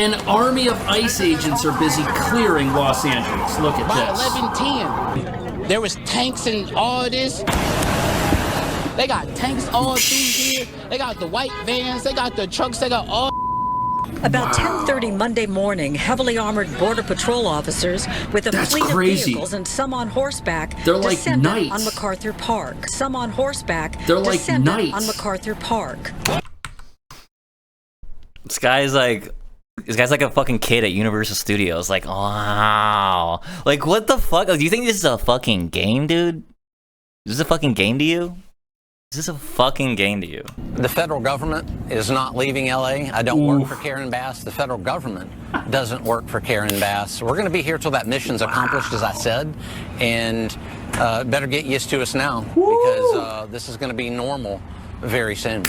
An army of ICE agents are busy clearing Los Angeles. Look at By this. 11:10, there was tanks and all this. They got tanks all through here. They got the white vans. They got the trucks. They got all. About 10:30 Monday morning, heavily armored Border Patrol officers with a fleet of vehicles and some on horseback descended on MacArthur Park. Some on horseback descended on MacArthur Park. This guy's like a fucking kid at Universal Studios. Like, wow. Like, what the fuck? Like, do you think this is a fucking game, dude? Is this a fucking game to you? Is this a fucking game to you? The federal government is not leaving LA. I don't work for Karen Bass. The federal government doesn't work for Karen Bass. We're going to be here till that mission's accomplished, as I said, and better get used to us now because this is going to be normal very soon.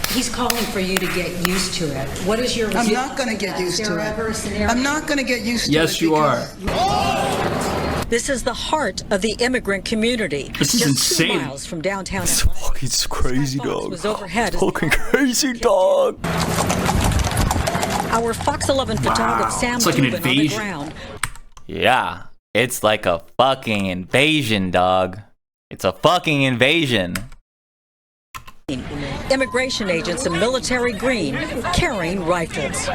He's calling for you to get used to it. What is your I'm not going to get used to it. I'm not going to get used to it. Yes, you are. This is the heart of the immigrant community. This is just insane. 2 miles from downtown LA. It's crazy, dog. Was overhead Fucking crazy, dog. Our Fox 11 photographer Sam It's like an Dubin on the invasion. ground. Yeah, it's like a fucking invasion, dog. It's a fucking invasion. Immigration agents in military green carrying rifles.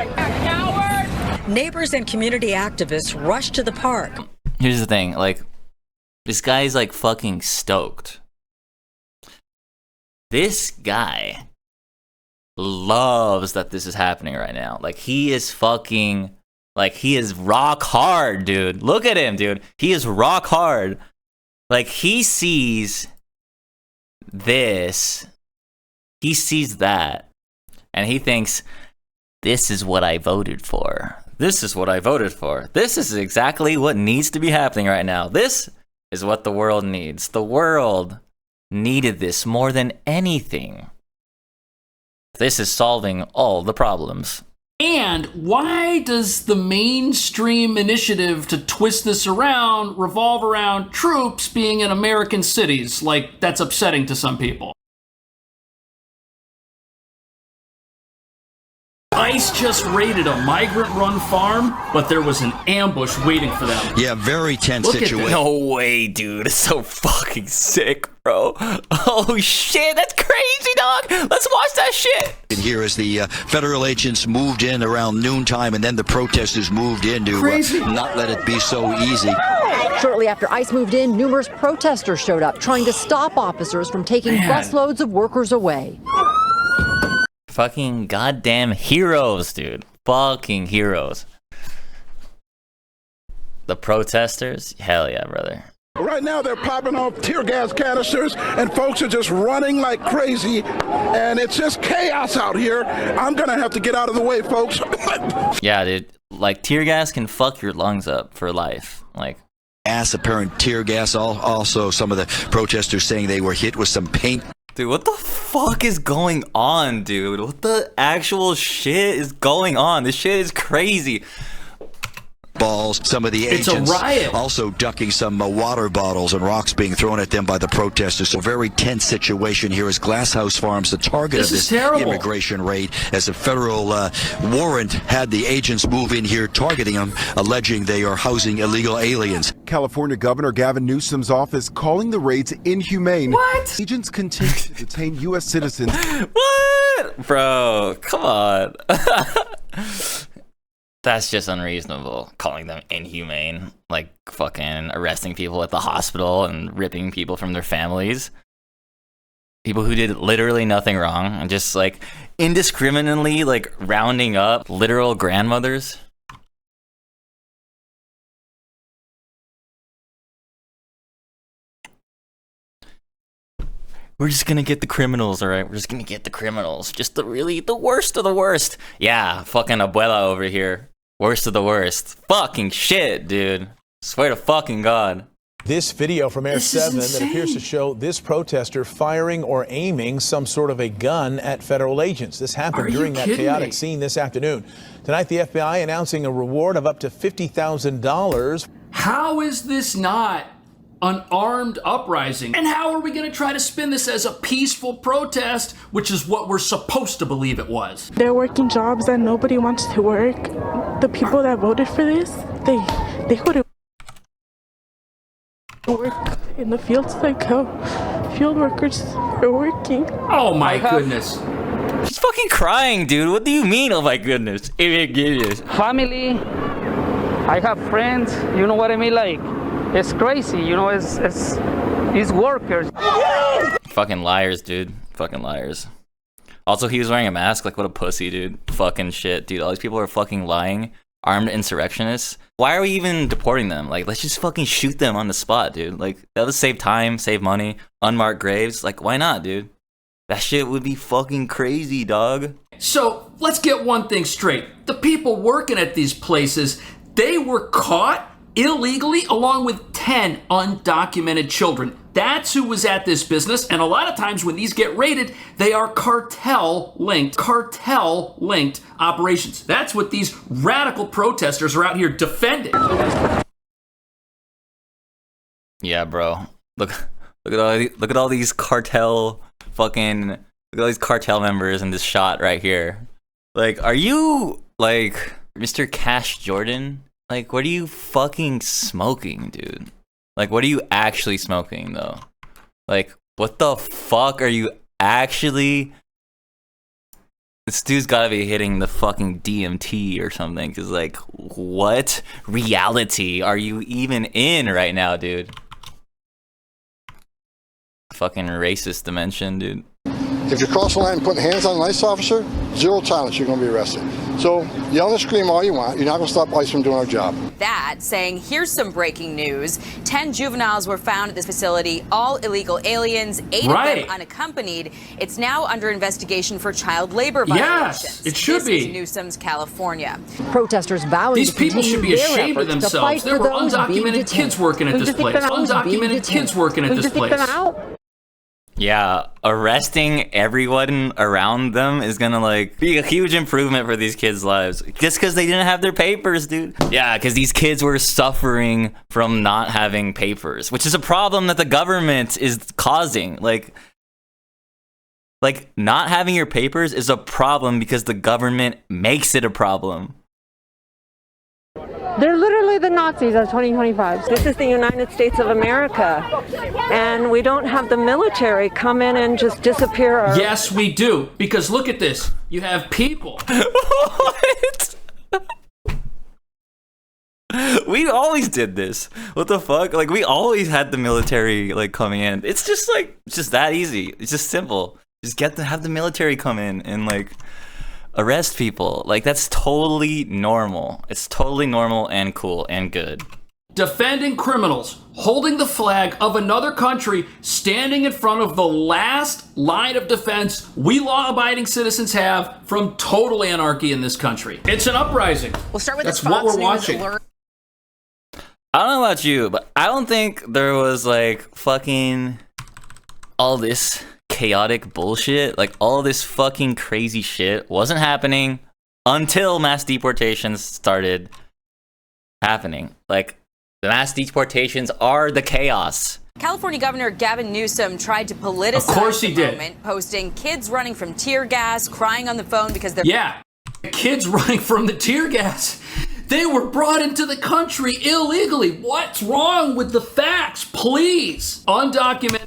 Neighbors and community activists rushed to the park. Here's the thing, like, this guy's like fucking stoked. This guy loves that this is happening right now. Like, he is fucking, like, he is rock hard, dude. Look at him, dude. He is rock hard. Like, he sees this, he sees that, and he thinks, this is what I voted for. This is what I voted for. This is exactly what needs to be happening right now. This is what the world needs. The world needed this more than anything. This is solving all the problems. And why does the mainstream initiative to twist this around revolve around troops being in American cities? Like, that's upsetting to some people. ICE just raided a migrant-run farm, but there was an ambush waiting for them. Yeah, very tense situation. No way, dude. It's so fucking sick, bro. Oh, shit. That's crazy, dog. Let's watch that shit. And here as the federal agents moved in around noontime, and then the protesters moved in to not let it be so easy. Shortly after ICE moved in, numerous protesters showed up trying to stop officers from taking busloads of workers away. Fucking goddamn heroes, dude. Fucking heroes. The protesters? Hell yeah, brother. Right now, they're popping off tear gas canisters, and folks are just running like crazy, and it's just chaos out here. I'm going to have to get out of the way, folks. Yeah, dude. Like, tear gas can fuck your lungs up for life. Like, Apparent tear gas. Also, some of the protesters saying they were hit with some paint. dude, what the fuck is going on, dude? What the actual shit is going on? This shit is crazy. Balls. Some of the agents a riot. Also ducking some water bottles and rocks being thrown at them by the protesters. So very tense situation here as Glasshouse Farms, the target of this immigration raid, as a federal warrant had the agents move in here targeting them, alleging they are housing illegal aliens. California Governor Gavin Newsom's office calling the raids inhumane. What? Agents continue to detain U.S. citizens. What? Bro, come on. That's just unreasonable, calling them inhumane. Like, fucking arresting people at the hospital and ripping people from their families. People who did literally nothing wrong, and just, like, indiscriminately, like, rounding up literal grandmothers. We're just gonna get the criminals, alright? We're just gonna get the criminals. Just the worst of the worst. Yeah, fucking abuela over here. Worst of the worst. Fucking shit, dude. Swear to fucking God. This video from Air 7 that appears to show this protester firing or aiming some sort of a gun at federal agents. This happened during that chaotic scene this afternoon. Tonight, the FBI announcing a reward of up to $50,000. How is this not an armed uprising. And how are we going to try to spin this as a peaceful protest, which is what we're supposed to believe it was? They're working jobs that nobody wants to work. The people that voted for this, they would have worked in the fields like how field workers are working. Oh my goodness. She's fucking crying, dude. What do you mean, oh my goodness? Family, I have friends, you know what I mean? Like, it's crazy, you know, it's workers. Fucking liars, dude. Fucking liars. Also, he was wearing a mask. Like, what a pussy, dude. Fucking shit, dude. All these people are fucking lying. Armed insurrectionists. Why are we even deporting them? Like, let's just fucking shoot them on the spot, dude. Like, that would save time, save money, unmarked graves. Like, why not, dude? That shit would be fucking crazy, dog. So, let's get one thing straight. The people working at these places, they were caught illegally along with 10 undocumented children. That's who was at this business, and a lot of times when these get raided, they are cartel-linked operations. That's what these radical protesters are out here defending. Yeah, bro. Look at all these cartel fucking, look at all these cartel members in this shot right here. Like, are you like Mr. Cash Jordan? Like, what are you fucking smoking, dude? Like, what are you actually smoking, though? Like, what the fuck are you actually... This dude's gotta be hitting the fucking DMT or something, because, like, what reality are you even in right now, dude? Fucking racist dimension, dude. If you cross the line and put hands on an ICE officer, 0 tolerance, you're going to be arrested. So yell and scream all you want. You're not going to stop ICE from doing our job. That saying, here's some breaking news. 10 juveniles were found at this facility, all illegal aliens, 8 of them unaccompanied. It's now under investigation for child labor violations. Yes, it should be. This is Newsom's California. Protesters vowing these people should be ashamed of themselves. There were undocumented kids working at this place. Undocumented kids working at this place. Yeah, arresting everyone around them is gonna, like, be a huge improvement for these kids' lives. Just because they didn't have their papers, dude. Yeah, because these kids were suffering from not having papers, which is a problem that the government is causing. Like, not having your papers is a problem because the government makes it a problem. They're literally the Nazis of 2025. This is the United States of America, and we don't have the military come in and just disappear. Yes, we do, because look at this. You have people. What? We always did this. What the fuck? Like, we always had the military, like, coming in. It's just, like, it's just that easy. It's just simple. Just have the military come in and, like, arrest people. Like, that's totally normal. It's totally normal and cool and good. Defending criminals, holding the flag of another country, standing in front of the last line of defense we law-abiding citizens have from total anarchy in this country. It's an uprising. We'll start with That's what we're watching. I don't know about you, but I don't think there was, like, fucking all this chaotic bullshit, like all this fucking crazy shit wasn't happening until mass deportations started happening. Like, the mass deportations are the chaos. California Governor Gavin Newsom tried to politicize the moment, posting kids running from tear gas, crying on the phone because they're... Yeah, kids running from the tear gas. They were brought into the country illegally. What's wrong with the facts? Please. Undocumented.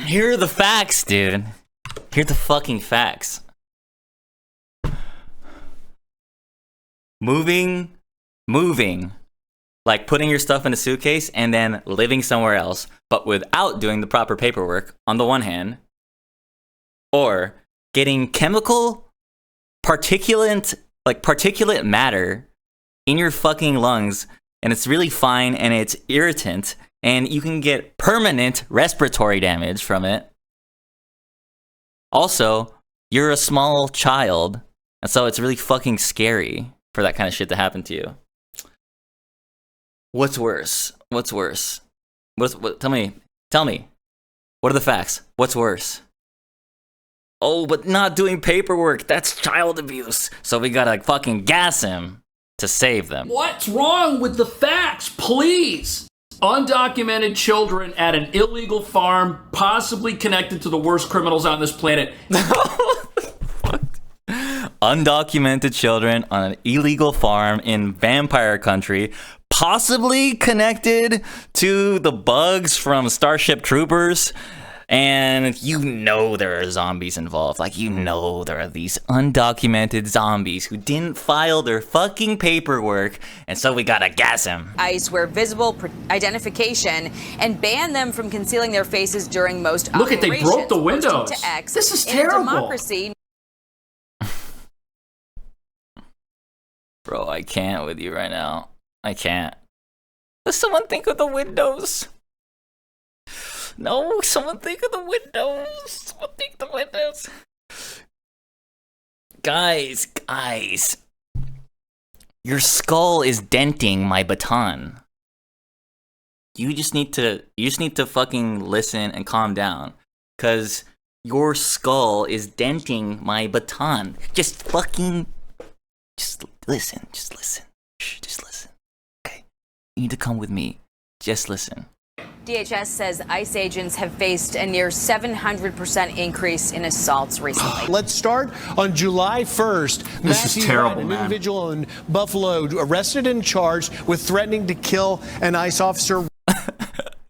Here are the facts, dude. Here are the fucking facts. Moving, like putting your stuff in a suitcase and then living somewhere else, but without doing the proper paperwork on the one hand, or getting particulate matter in your fucking lungs, and it's really fine and it's irritant, and you can get permanent respiratory damage from it. Also, you're a small child, and so it's really fucking scary for that kind of shit to happen to you. What's worse? Tell me. What are the facts? What's worse? Oh, but not doing paperwork, that's child abuse. So we gotta fucking gas him to save them. What's wrong with the facts? Please. Undocumented children at an illegal farm, possibly connected to the worst criminals on this planet. Undocumented children on an illegal farm in vampire country, possibly connected to the bugs from Starship Troopers. And you know there are zombies involved. Like, you know there are these undocumented zombies who didn't file their fucking paperwork, and so we gotta gas them. ICE wear visible identification and ban them from concealing their faces during most Look at, they broke the windows. To X. This is In terrible. a democracy. Bro, I can't with you right now. I can't. Does someone think of the windows? No, someone think of the windows. Someone think of the windows. Guys. Your skull is denting my baton. You just need to fucking listen and calm down. Cause your skull is denting my baton. Just listen. Shh, just listen. Okay? You need to come with me. Just listen. DHS says ICE agents have faced a near 700% increase in assaults recently. Let's start on July 1st. This is terrible, an man. individual in Buffalo arrested and charged with threatening to kill an ICE officer.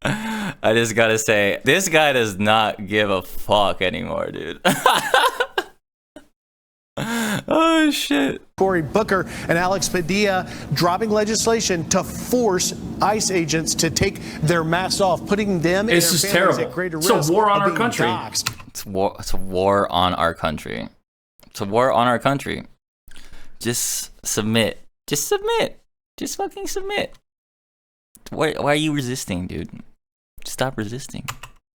I just gotta say, this guy does not give a fuck anymore, dude. Oh shit. Cory Booker and Alex Padilla dropping legislation to force ICE agents to take their masks off, putting them and their families at greater risk. It's a war on of our being country. doxxed. It's a war on our country. It's a war on our country. Just submit. Just fucking submit. Why are you resisting, dude? Stop resisting.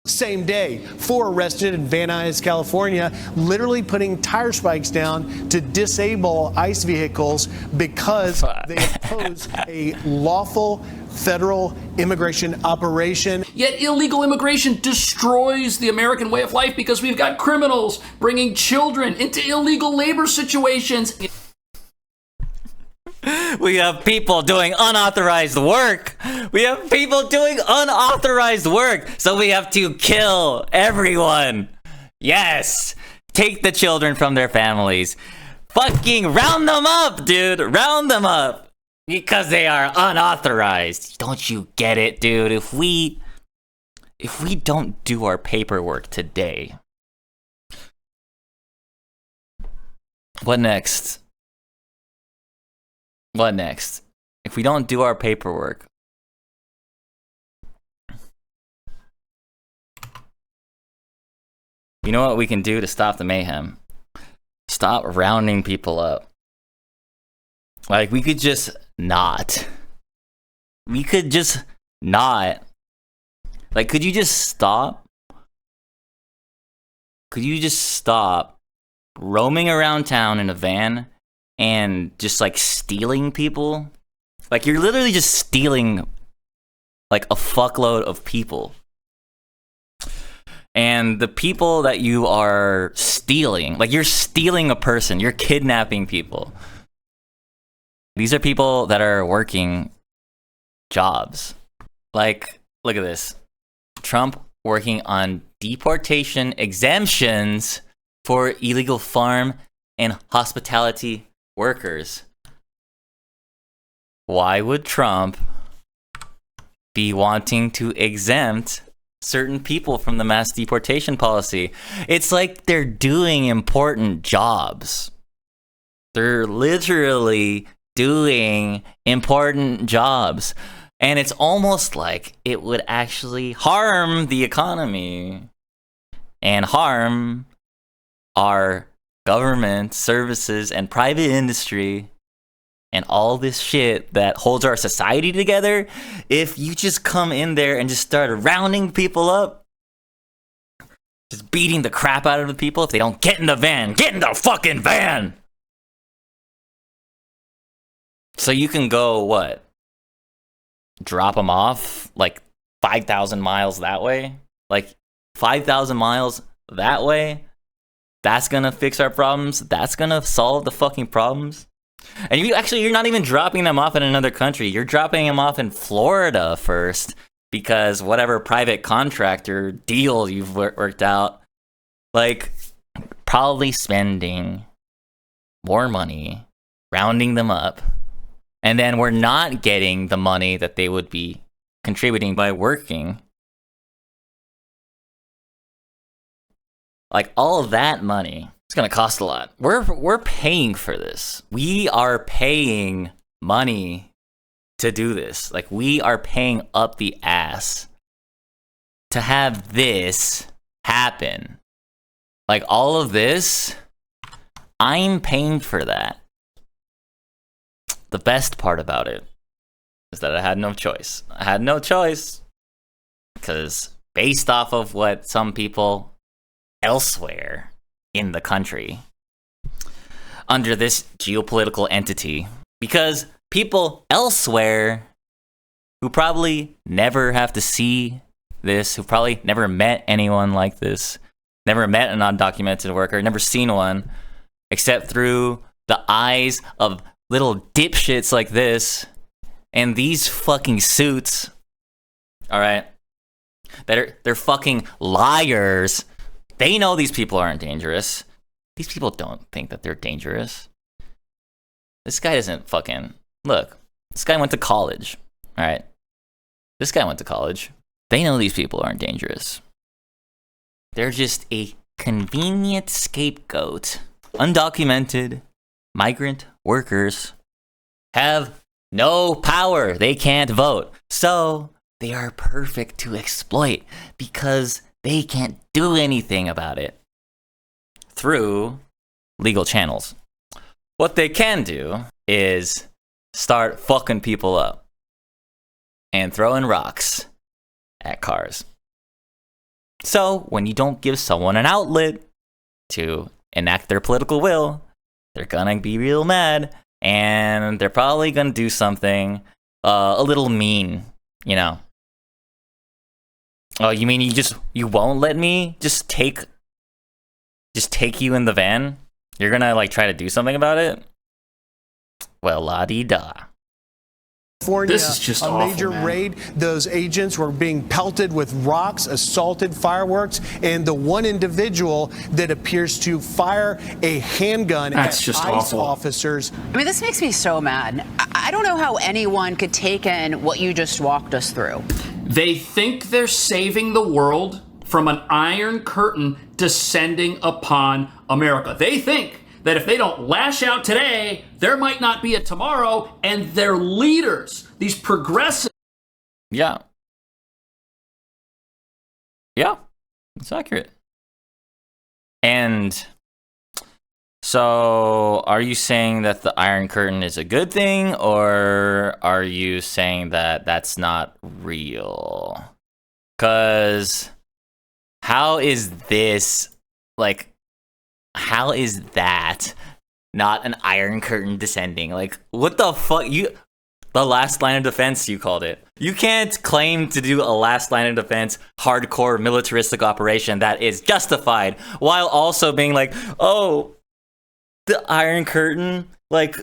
Same day, 4 arrested in Van Nuys, California, literally putting tire spikes down to disable ICE vehicles because they oppose a lawful federal immigration operation. Yet illegal immigration destroys the American way of life because we've got criminals bringing children into illegal labor situations. We have people doing unauthorized work. So we have to kill everyone. Yes. Take the children from their families. Fucking round them up, dude. Round them up. Because they are unauthorized. Don't you get it, dude? If we don't do our paperwork today, what next? What next? If we don't do our paperwork, you know what we can do to stop the mayhem? Stop rounding people up. Like, we could just not. Like, could you just stop? Could you just stop roaming around town in a van and just like stealing people? Like, you're literally just stealing like a fuckload of people. And the people that you are stealing, like, you're stealing a person, you're kidnapping people. These are people that are working jobs. Like, look at this. Trump working on deportation exemptions for illegal farm and hospitality workers. Why would Trump be wanting to exempt certain people from the mass deportation policy? It's like they're doing important jobs. They're literally doing important jobs. And it's almost like it would actually harm the economy and harm our government services and private industry and all this shit that holds our society together. If you just come in there and just start rounding people up, just beating the crap out of the people if they don't get in the van. Get in the fucking van! So you can go, what? Drop them off like 5,000 miles that way? Like 5,000 miles that way? That's gonna fix our problems? That's gonna solve the fucking problems? And you're not even dropping them off in another country. You're dropping them off in Florida first, because whatever private contractor deal you've worked out, like, probably spending more money rounding them up, and then we're not getting the money that they would be contributing by working. Like, all of that money, it's gonna cost a lot. We're paying for this. We are paying money to do this. Like, we are paying up the ass to have this happen. Like, all of this, I'm paying for that. The best part about it is that I had no choice. I had no choice because based off of what some people elsewhere in the country under this geopolitical entity, because people elsewhere who probably never have to see this, who probably never met anyone like this, never met an undocumented worker, never seen one, except through the eyes of little dipshits like this and these fucking suits, all right, they're fucking liars. They know these people aren't dangerous. These people don't think that they're dangerous. This guy doesn't fucking... Look, this guy went to college, all right? This guy went to college. They know these people aren't dangerous. They're just a convenient scapegoat. Undocumented migrant workers have no power. They can't vote. So they are perfect to exploit because they can't do anything about it through legal channels. What they can do is start fucking people up and throwing rocks at cars. So when you don't give someone an outlet to enact their political will, they're gonna be real mad, and they're probably gonna do something a little mean, you know. Oh, you mean you won't let me just take you in the van? You're gonna like try to do something about it? Well, la-di-da. This is just a major raid. Those agents were being pelted with rocks, assaulted, fireworks, and the one individual that appears to fire a handgun at ICE officers. I mean, this makes me so mad. I don't know how anyone could take in what you just walked us through. They think they're saving the world from an iron curtain descending upon America. They think that if they don't lash out today, there might not be a tomorrow, and their leaders, these progressive... Yeah. Yeah, it's accurate. And so are you saying that the Iron Curtain is a good thing, or are you saying that that's not real? Because how is this, like, how is that not an Iron Curtain descending? Like, what the fuck? The last line of defense, you called it. You can't claim to do a last line of defense, hardcore militaristic operation that is justified, while also being like, oh, the Iron Curtain, like,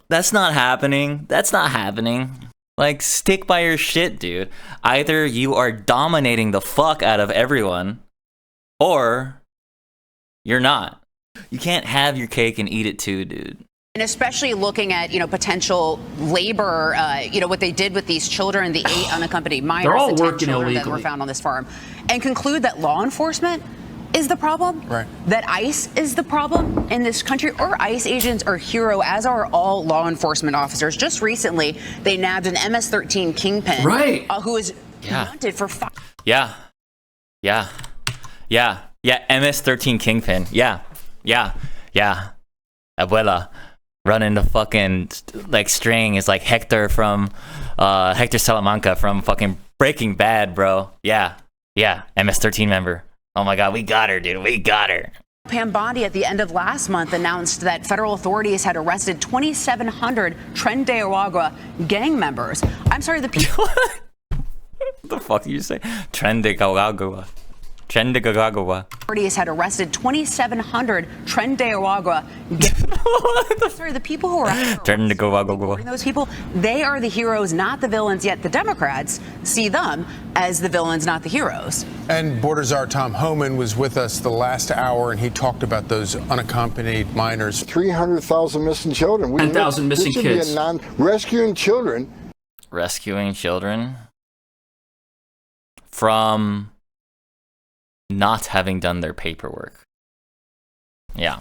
that's not happening. That's not happening. Like, stick by your shit, dude. Either you are dominating the fuck out of everyone, or you're not. You can't have your cake and eat it too, dude. And especially looking at, potential labor, what they did with these children, the 8 unaccompanied minors, They're all the 10 working children illegally that were found on this farm, and conclude that law enforcement is the problem, right? That ICE is the problem in this country, or ICE agents are hero, as are all law enforcement officers. Just recently, they nabbed an MS-13 kingpin, right? Who is wanted for Yeah. MS-13 kingpin. Yeah. Abuela running the fucking like string is like Hector from Hector Salamanca from fucking Breaking Bad, bro. Yeah. MS-13 member. Oh my God, we got her, dude. We got her. Pam Bondi at the end of last month announced that federal authorities had arrested 2,700 Tren de Aragua gang members. I'm sorry, the people. What the fuck did you say? Tren de Aragua. Authorities had arrested 2,700 Tren de Aragua. Sorry, the people who are those people, they are the heroes, not the villains. Yet the Democrats see them as the villains, not the heroes. And Border Czar Tom Homan was with us the last hour, and he talked about those unaccompanied minors. 300,000 missing children. 10,000 missing kids. Rescuing children. Rescuing children from not having done their paperwork. Yeah.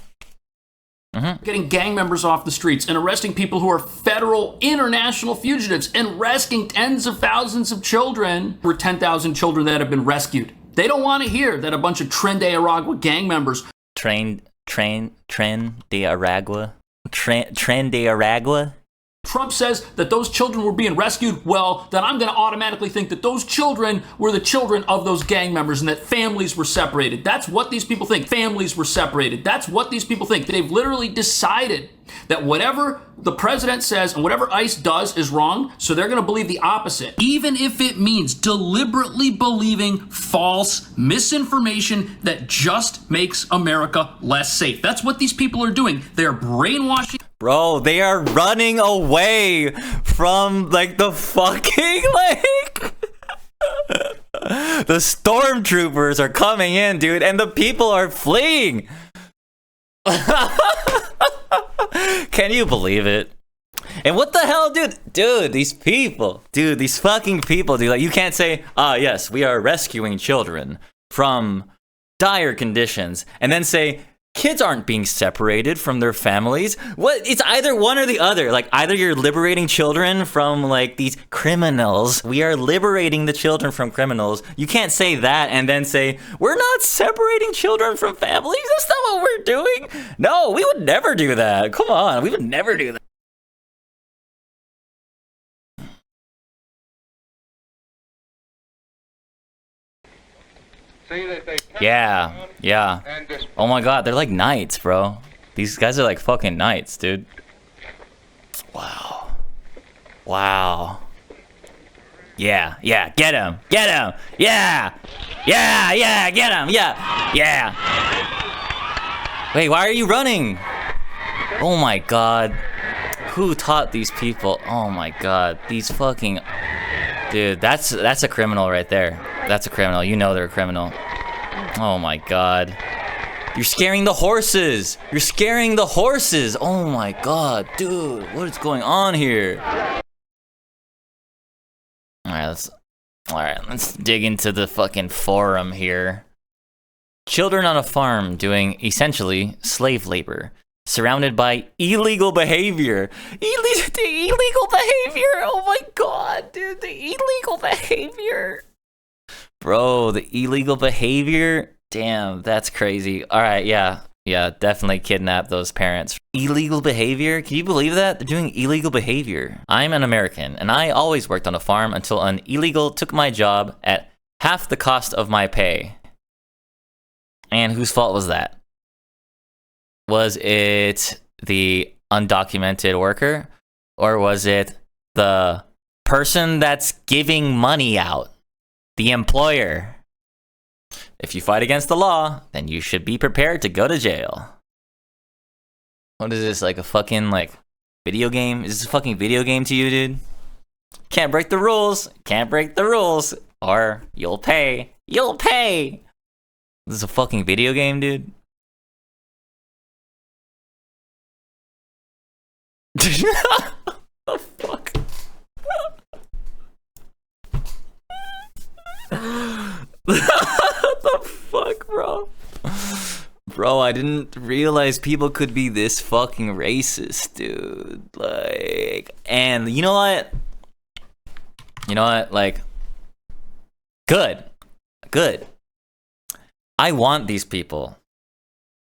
Getting gang members off the streets and arresting people who are federal, international fugitives and rescuing tens of thousands of children. There were 10,000 children that have been rescued. They don't want to hear that a bunch of Tren de Aragua gang members. Tren de Aragua. Tren de Aragua. Trump says that those children were being rescued. Well, then I'm going to automatically think that those children were the children of those gang members and that families were separated. That's what these people think. Families were separated. That's what these people think. They've literally decided that whatever the president says and whatever ICE does is wrong, so they're going to believe the opposite, even if it means deliberately believing false misinformation that just makes America less safe. That's what these people are doing. They're brainwashing. Bro, they are running away from, like, the fucking, like... the stormtroopers are coming in, dude, and the people are fleeing. Can you believe it? And what the hell, dude? Dude, these people. Dude, these fucking people, dude. Like, you can't say, yes, we are rescuing children from dire conditions, and then say... Kids aren't being separated from their families. What? It's either one or the other. Like, either you're liberating children from, like, these criminals. We are liberating the children from criminals. You can't say that and then say, we're not separating children from families. That's not what we're doing. No, we would never do that. Come on, we would never do that. Yeah. Oh my god, they're like knights, bro. These guys are like fucking knights, dude. Wow. Yeah, get him. Yeah, get him. Yeah. Wait, why are you running? Oh my god. Who taught these people? Oh my god, these fucking... Dude, that's a criminal right there. That's a criminal. You know they're a criminal. Oh my god. You're scaring the horses. Oh my god, dude. What is going on here? Alright, let's dig into the fucking forum here. Children on a farm doing essentially slave labor. Surrounded by illegal behavior. Illegal behavior! Oh my god, dude, the illegal behavior. Bro, the illegal behavior? Damn, that's crazy. Alright, yeah, definitely kidnap those parents. Illegal behavior? Can you believe that? They're doing illegal behavior. I'm an American, and I always worked on a farm until an illegal took my job at half the cost of my pay. And whose fault was that? Was it the undocumented worker? Or was it the person that's giving money out? The employer? If you fight against the law, then you should be prepared to go to jail. What is this, like a fucking, like, video game? Is this a fucking video game to you, dude? Can't break the rules. Or you'll pay. This is a fucking video game, dude? The fuck? What the fuck, bro? Bro, I didn't realize people could be this fucking racist, dude. Like, and you know what? Like, good. I want these people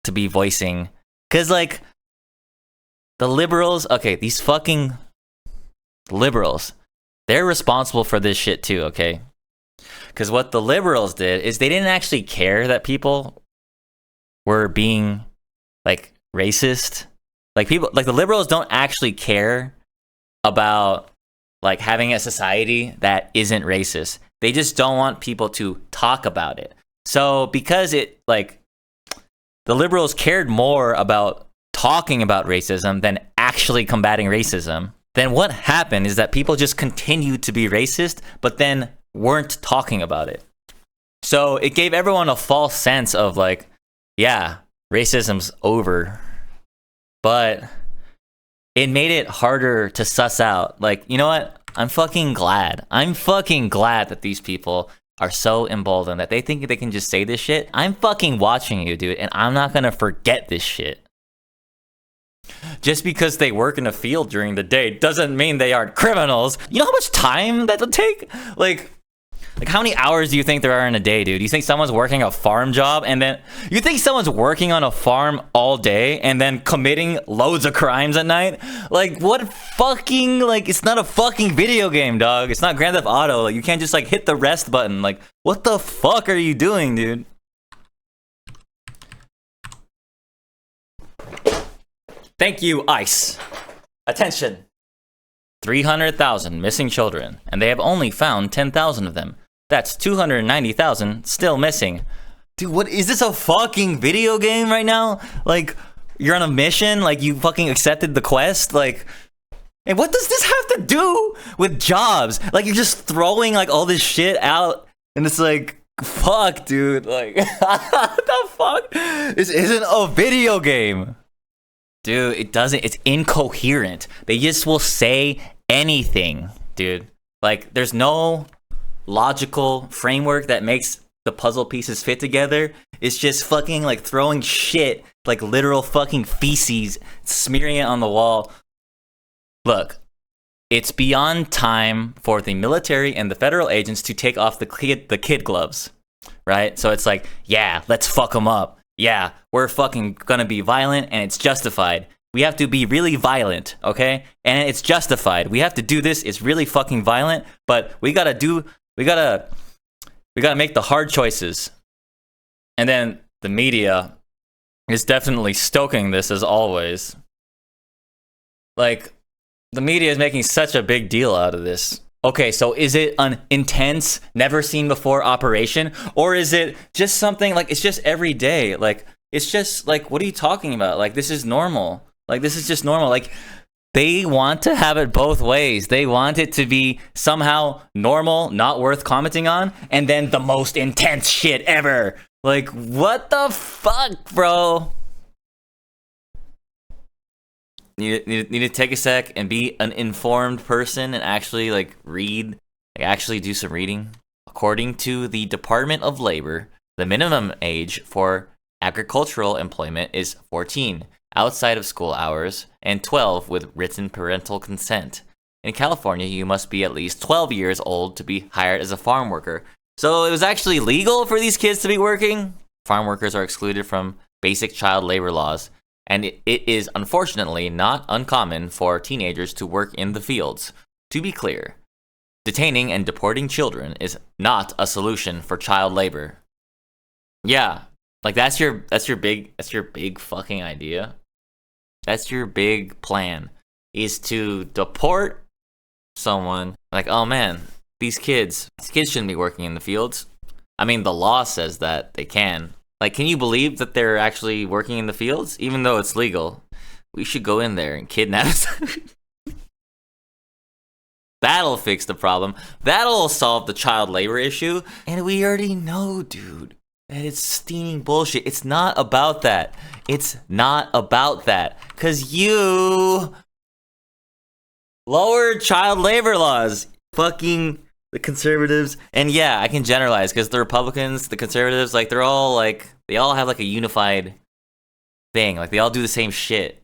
to be voicing, cause like, the liberals, okay, these fucking liberals, they're responsible for this shit too, okay? Because what the liberals did is they didn't actually care that people were being, like, racist. Like, people, like, the liberals don't actually care about, like, having a society that isn't racist. They just don't want people to talk about it. So, because it, like, the liberals cared more about talking about racism than actually combating racism, then what happened is that people just continued to be racist, but then weren't talking about it. So it gave everyone a false sense of like, yeah, racism's over. But it made it harder to suss out. Like, you know what? I'm fucking glad. I'm fucking glad that these people are so emboldened that they think they can just say this shit. I'm fucking watching you, dude, and I'm not gonna forget this shit. Just because they work in a field during the day doesn't mean they aren't criminals. You know how much time that'll take? Like how many hours do you think there are in a day, dude? You think someone's working a farm job and then you think someone's working on a farm all day and then committing loads of crimes at night? Like, what fucking, like, it's not a fucking video game, dog. It's not Grand Theft Auto. Like, you can't just like hit the rest button. Like, what the fuck are you doing, dude? Thank you, ICE. Attention. 300,000 missing children, and they have only found 10,000 of them. That's 290,000 still missing. Dude, what is this, a fucking video game right now? Like, you're on a mission? Like, you fucking accepted the quest? Like, and what does this have to do with jobs? Like, you're just throwing, like, all this shit out, and it's like, fuck, dude. Like, what the fuck? This isn't a video game. Dude, it doesn't. It's incoherent. They just will say anything, dude. Like, there's no logical framework that makes the puzzle pieces fit together. It's just fucking like throwing shit, like literal fucking feces, smearing it on the wall. Look, it's beyond time for the military and the federal agents to take off the kid gloves, right? So it's like, yeah, let's fuck them up. Yeah, we're fucking gonna be violent and it's justified. We have to be really violent, okay? And it's justified. We have to do this. It's really fucking violent, but we gotta make the hard choices. And then the media is definitely stoking this as always. Like, the media is making such a big deal out of this. Okay, so is it an intense, never seen before operation? Or is it just something like, it's just every day? Like, it's just like, what are you talking about? Like, this is normal. Like, this is just normal. Like, they want to have it both ways. They want it to be somehow normal, not worth commenting on, and then the most intense shit ever. Like, what the fuck, bro? Need to take a sec and be an informed person and actually like read, like actually do some reading. According to the Department of Labor, the minimum age for agricultural employment is 14 outside of school hours and 12 with written parental consent. In California, you must be at least 12 years old to be hired as a farm worker. So it was actually legal for these kids to be working. Farm workers are excluded from basic child labor laws. And it is unfortunately not uncommon for teenagers to work in the fields. To be clear, detaining and deporting children is not a solution for child labor. Yeah, like that's your big fucking idea. That's your big plan, is to deport someone. Like, oh man, these kids shouldn't be working in the fields. I mean, the law says that they can. Like, can you believe that they're actually working in the fields? Even though it's legal. We should go in there and kidnap them. That'll fix the problem. That'll solve the child labor issue. And we already know, dude, that it's steaming bullshit. It's not about that. It's not about that. Because you lowered child labor laws. Fucking the conservatives, and yeah, I can generalize because the Republicans, the conservatives, like they're all like, they all have like a unified thing. Like they all do the same shit.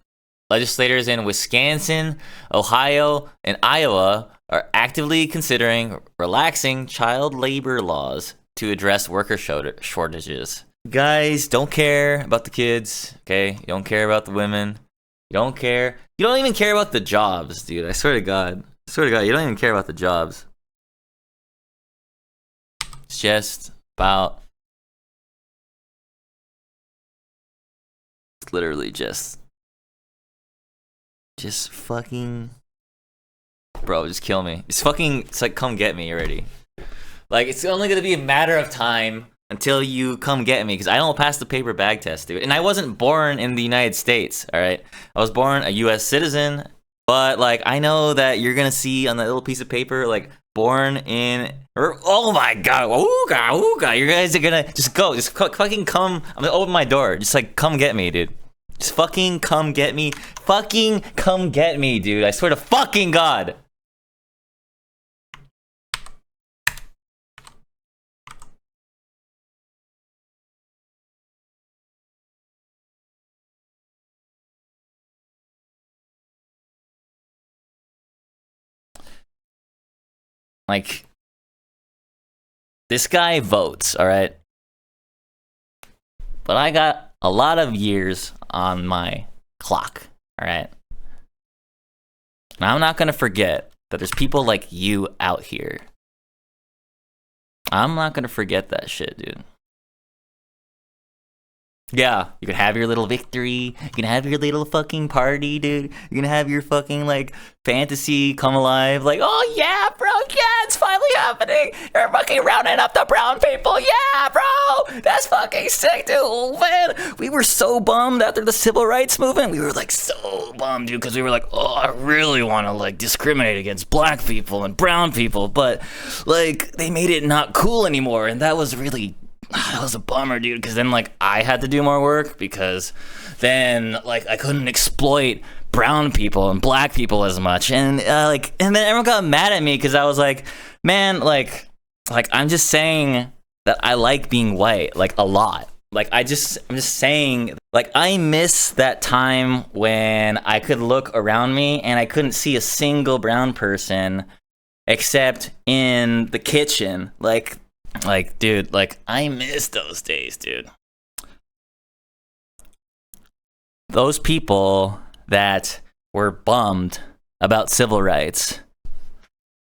Legislators in Wisconsin, Ohio, and Iowa are actively considering relaxing child labor laws to address worker shortages. You guys don't care about the kids, okay? You don't care about the women. You don't care. You don't even care about the jobs, dude. I swear to God. I swear to God, you don't even care about the jobs. It's just about, it's literally just fucking, bro, just kill me. It's like, come get me already. Like, it's only gonna be a matter of time until you come get me, because I don't pass the paper bag test, dude. And I wasn't born in the United States, all right? I was born a U.S. citizen, but, like, I know that you're gonna see on that little piece of paper, like, born in, or, oh my god, ooga, you guys are gonna, just fucking come, I'm gonna open my door, just, like, come get me, dude. Just fucking come get me, dude. I swear to fucking God. Like, this guy votes, all right? But I got a lot of years on my clock, all right? And I'm not going to forget that there's people like you out here. I'm not going to forget that shit, dude. Yeah, you can have your little victory, you can have your little fucking party, dude. You can have your fucking, like, fantasy come alive, like, oh yeah, bro, yeah, it's finally happening. You're fucking rounding up the brown people, yeah, bro, that's fucking sick, dude. Oh, man, we were so bummed after the civil rights movement. We were, like, so bummed, dude, because we were like, oh, I really want to, like, discriminate against black people and brown people, but, like, they made it not cool anymore, and that was really... That was a bummer, dude, because then, like, I had to do more work, because then, like, I couldn't exploit brown people and black people as much, and, and then everyone got mad at me, because I was like, man, like, I'm just saying that I like being white, like, a lot. Like, I'm just saying, like, I miss that time when I could look around me, and I couldn't see a single brown person, except in the kitchen, like, dude, like, I miss those days, dude. Those people that were bummed about civil rights,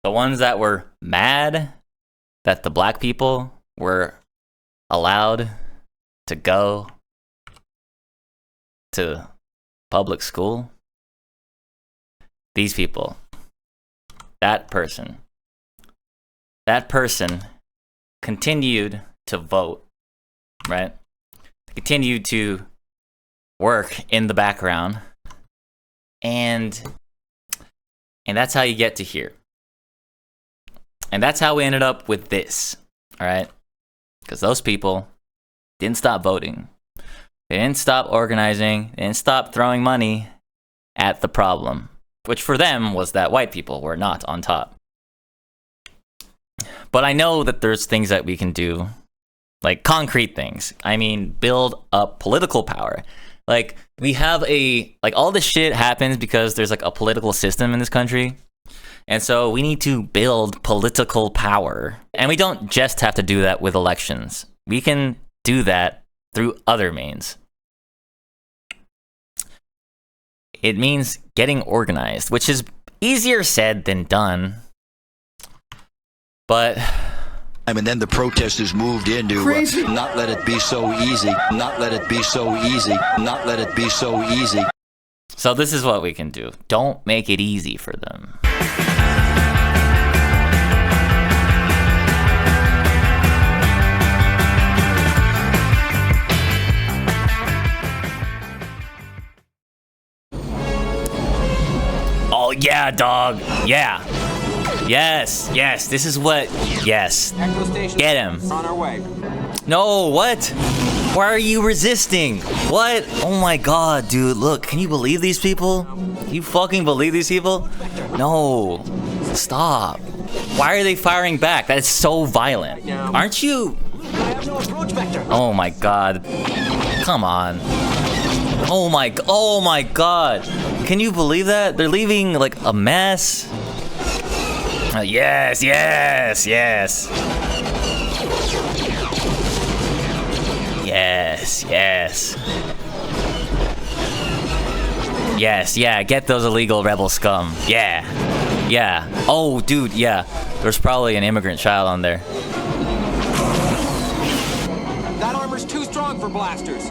the ones that were mad that the black people were allowed to go to public school, these people, that person continued to vote, right? Continued to work in the background, and that's how you get to here. And that's how we ended up with this, all right? Because those people didn't stop voting. They didn't stop organizing. They didn't stop throwing money at the problem, which for them was that white people were not on top. But I know that there's things that we can do, like concrete things. I mean, build up political power. Like, we have all this shit happens because there's, like, a political system in this country. And so we need to build political power. And we don't just have to do that with elections. We can do that through other means. It means getting organized, which is easier said than done. But... and then the protesters moved into not let it be so easy, not let it be so easy, not let it be so easy. So this is what we can do. Don't make it easy for them. Oh yeah, dog. Yeah. Yes, this is what, yes. Get him. On our way. No, what? Why are you resisting? What? Oh my god, dude, look, can you believe these people? Can you fucking believe these people? No, stop. Why are they firing back? That is so violent. Aren't you? Oh my god. Come on. Oh my god. Can you believe that? They're leaving, like, a mess. Yes. Yes. Yeah, get those illegal rebel scum. Yeah. Oh, dude, yeah. There's probably an immigrant child on there. That armor's too strong for blasters.